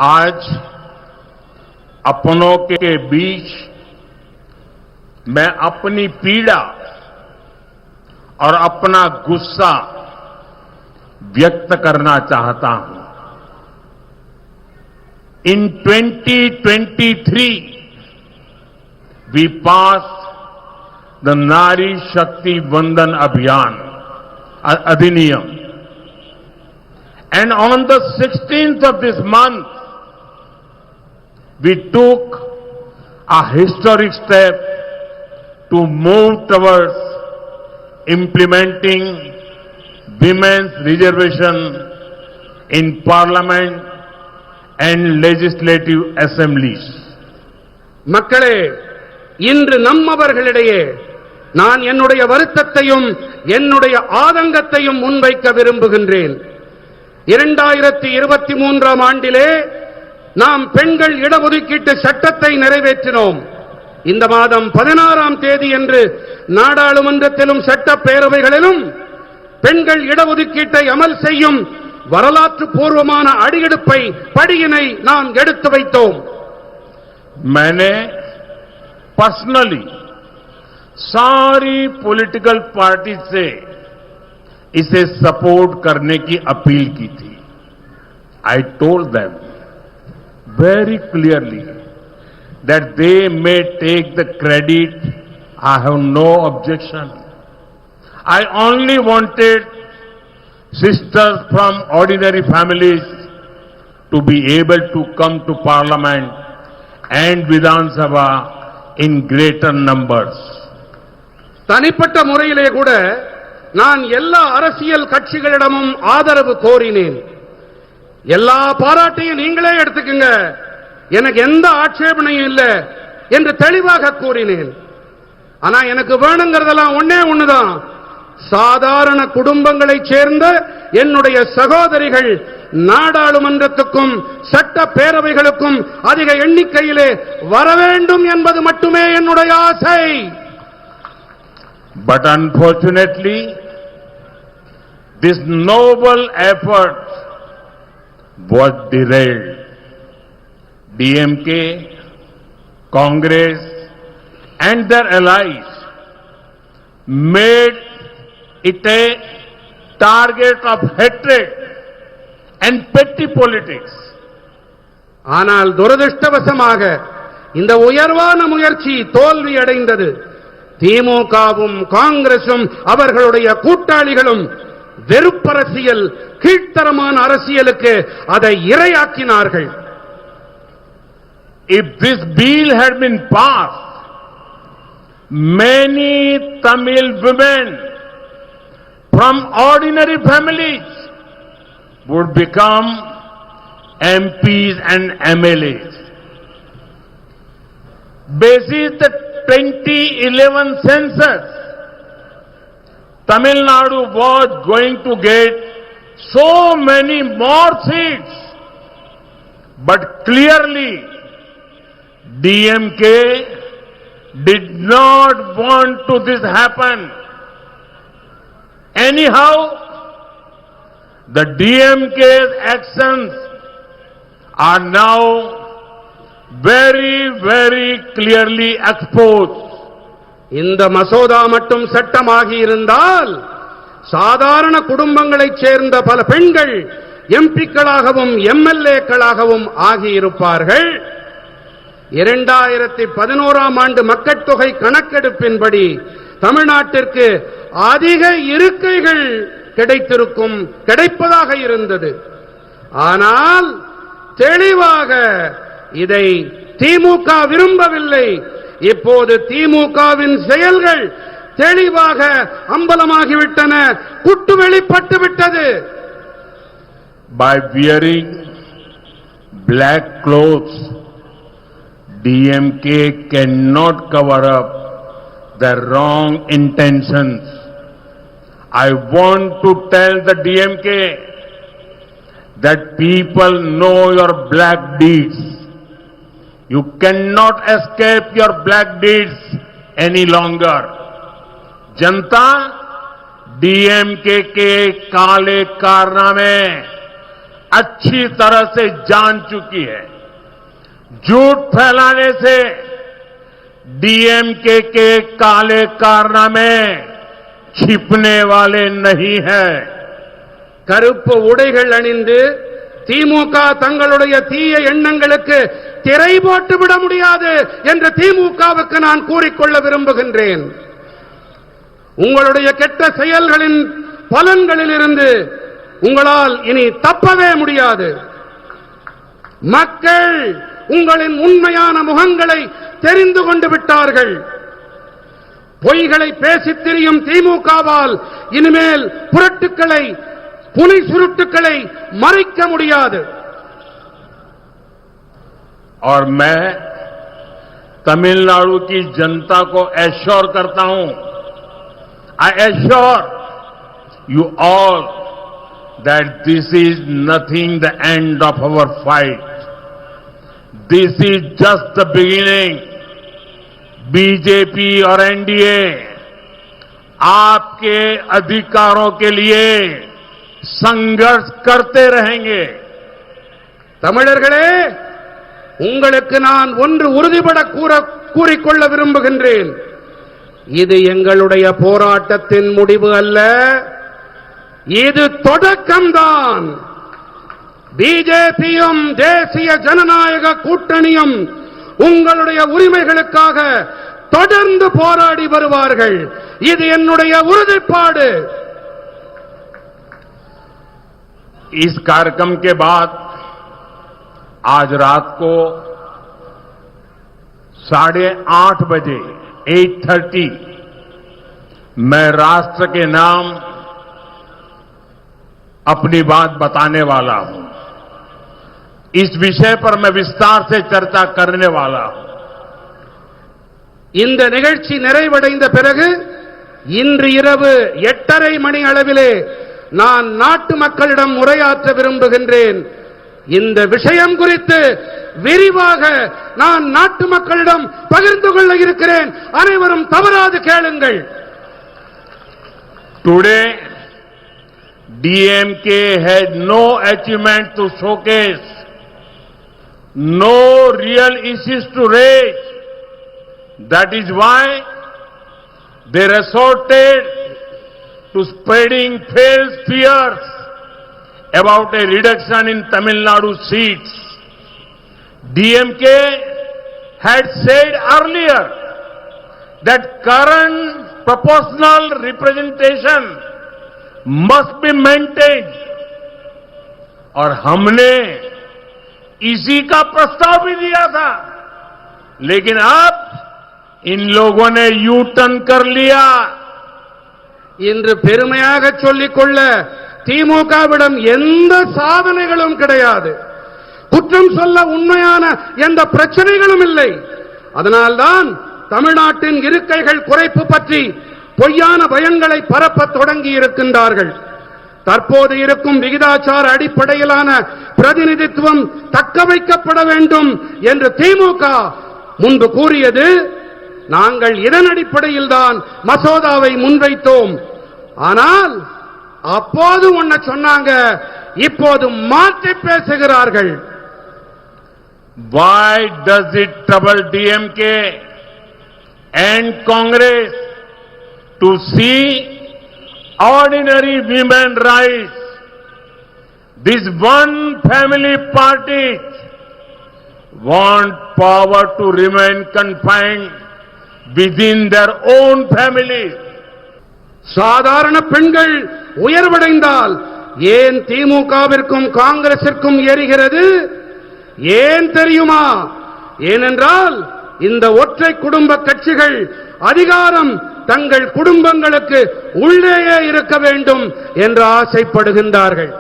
आज अपनों के बीच मैं अपनी पीड़ा और अपना गुस्सा व्यक्त करना चाहता हूं। In 2023, we passed the Nari Shakti Vandan Abhiyan, Adhiniyam. And on the 16th of this month, we took a historic step to move towards implementing women's reservation in Parliament and legislative assemblies. மக்களே, இன்று நம்மவர்களிடையே நான் என்னுடைய வருத்தத்தையும் என்னுடைய ஆதங்கத்தையும் முன்வைக்க விரும்புகின்றேன். 2023ஆம் ஆண்டிலே நாம் பெண்கள் இடஒதுக்கீட்டு சட்டத்தை நிறைவேற்றினோம். இந்த மாதம் 16ஆம் தேதி என்று நாடாளுமன்றத்திலும் சட்டப்பேரவைகளிலும் பெண்கள் இடஒதுக்கீட்டை அமல் செய்யும் வரலாற்று பூர்வமான அடியெடுப்பை படியினை நாம் எடுத்து வைத்தோம். मैंने पर्सनली सारी पॉलिटिकल पार्टी से इसे सपोर्ट करने की अपील की थी. I told them very clearly that they may take the credit. I have no objection. I only wanted sisters from ordinary families to be able to come to Parliament and Vidhan Sabha in greater numbers. தனிப்பட்ட முறையிலே கூட நான் எல்லா அரசியல் கட்சிகளிடமும் ஆதரவு கோரினேன். எல்லா பாராட்டையும் நீங்களே எடுத்துக்கங்க, எனக்கு எந்த ஆட்சேபனையும் இல்லை என்று தெளிவாக கூறினேன். ஆனா எனக்கு வேணுங்கிறதெல்லாம் ஒண்ணுதான், சாதாரண குடும்பங்களைச் சேர்ந்த என்னுடைய சகோதரிகள் நாடாளுமன்றத்துக்கும் சட்டப்பேரவைகளுக்கும் அதிக எண்ணிக்கையிலே வர வேண்டும் என்பது மட்டுமே என்னுடைய ஆசை. But unfortunately, this noble effort was derailed. DMK, Congress and their allies made it a target of hatred and petty politics. ஆனால் துரதிர்ஷ்டவசமாக இந்த உயர்வான முயற்சி தோல்வி அடைந்தது. திமுகவும் காங்கிரசும் அவர்களுடைய கூட்டாளிகளும் வெறுப்பரசியல், கீழ்த்தரமான அரசியலுக்கு அதை இரையாக்கினார்கள். If this bill had been passed, many Tamil women from ordinary families would become MPs and MLAs. Basis the 2011 census, Tamil Nadu was going to get so many more seats, but clearly DMK did not want to this happen. Anyhow, the DMK's actions are now very, very clearly exposed. இந்த மசோதா மட்டும் சட்டமாகி இருந்தால் சாதாரண குடும்பங்களைச் சேர்ந்த பல பெண்கள் எம்பிக்களாகவும் எம்எல்ஏக்களாகவும் ஆகியிருப்பார்கள். 2011ஆம் ஆண்டு மக்கட்தொகை கணக்கெடுப்பின்படி தமிழ்நாட்டிற்கு அதிக இருக்கைகள் கிடைப்பதாக இருந்தது. ஆனால் தெளிவாக இதை திமுக விரும்பவில்லை. இப்போது திமுகவின் செயல்கள் தெளிவாக அம்பலமாகிவிட்டன, குட்டு வெளிப்பட்டு விட்டது. By wearing black clothes, DMK cannot cover up their wrong intentions. I want to tell the DMK that people know your black deeds. You cannot escape your black deeds any longer. Janata DMK के काले कारनामे अच्छी तरह से जान चुकी है। झूठ फैलाने से डीएमके के काले कारनामे छिपने वाले नहीं है। கருப்பு உடைகள் அணிந்து திமுக தங்களுடைய தீய எண்ணங்களுக்கு திரை போட்டு விட முடியாது என்று திமுகவுக்கு நான் கூறிக்கொள்ள விரும்புகின்றேன். உங்களுடைய கெட்ட செயல்களின் பலன்களிலிருந்து உங்களால் இனி தப்பவே முடியாது. மக்கள் உங்களின் உண்மையான முகங்களை தெரிந்து கொண்டு விட்டார்கள். பொய்களை பேசித் திரியும் திமுகவால் இனிமேல் புரட்டுக்களை புனை சுருட்டுக்களை மறைக்க முடியாது. और मैं तमिलनाडु की जनता को एश्योर करता हूं, I assure you all that this is nothing the end of our fight. This is just the beginning. BJP और एनडीए आपके अधिकारों के लिए संघर्ष करते रहेंगे. தமிழர்களே, உங்களுக்கு நான் ஒன்று உறுதிபட கூறிக்கொள்ள விரும்புகின்றேன். இது எங்களுடைய போராட்டத்தின் முடிவு அல்ல, இது தொடக்கம்தான். பிஜேபியும் தேசிய ஜனநாயக கூட்டணியும் உங்களுடைய உரிமைகளுக்காக தொடர்ந்து போராடி வருவார்கள். இது என்னுடைய உறுதிப்பாடு. इस कार्यक्रम के बाद आज रात को 8:30 बजे 8:30 मैं राष्ट्र के नाम अपनी बात बताने वाला हूं. इस विषय पर मैं विस्तार से चर्चा करने वाला हूं. இந்த நிகழ்ச்சி நிறைவடைந்த பிறகு இன்று இரவு 8:30 மணி அளவிலே நான் நாட்டு மக்களிடம் உரையாற்ற விரும்புகின்றேன். இந்த விஷயம் குறித்து விரிவாக நான் நாட்டு மக்களிடம் பகிர்ந்து கொள்ள இருக்கிறேன். அனைவரும் தவறாது கேளுங்கள். Today DMK had no achievement to showcase, no real issues to raise. That is why they resorted to spreading false fears about a reduction in Tamil Nadu seats. DMK had said earlier that current proportional representation must be maintained, और हमने इसी का प्रस्ताव भी दिया था. लेकिन अब इन लोगों ने यू टर्न कर लिया. இன்று பெருமையாக சொல்லிக்கொள்ள திமுகவிடம் எந்த சாதனைகளும் கிடையாது. குற்றம் சொல்ல உண்மையான எந்த பிரச்சனைகளும் இல்லை. அதனால்தான் தமிழ்நாட்டின் இருக்கைகள் குறைப்பு பற்றி பொய்யான பயங்களை பரப்பத் தொடங்கி இருக்கின்றார்கள். தற்போது இருக்கும் விகிதாச்சார அடிப்படையிலான பிரதிநிதித்துவம் தக்க வைக்கப்பட வேண்டும் என்று திமுக முன்பு கூறியது. நாங்கள் இதன் அடிப்படையில் தான் மசோதாவை முன்வைத்தோம். ஆனால் அப்போது ஒன்ன சொன்னாங்க, இப்போது மாற்றி பேசுகிறார்கள். Why does it trouble DMK and Congress to see ordinary women rights? This one family parties want power to remain confined within their own families. சாதாரண பெண்கள் உயர்வடைந்தால் ஏன் திமுகவிற்கும் காங்கிரசிற்கும் எரிகிறது? ஏன் தெரியுமா? ஏனென்றால் இந்த ஒற்றை குடும்ப கட்சிகள் அதிகாரம் தங்கள் குடும்பங்களுக்கு உள்ளேயே இருக்க வேண்டும் என்று ஆசைப்படுகின்றார்கள்.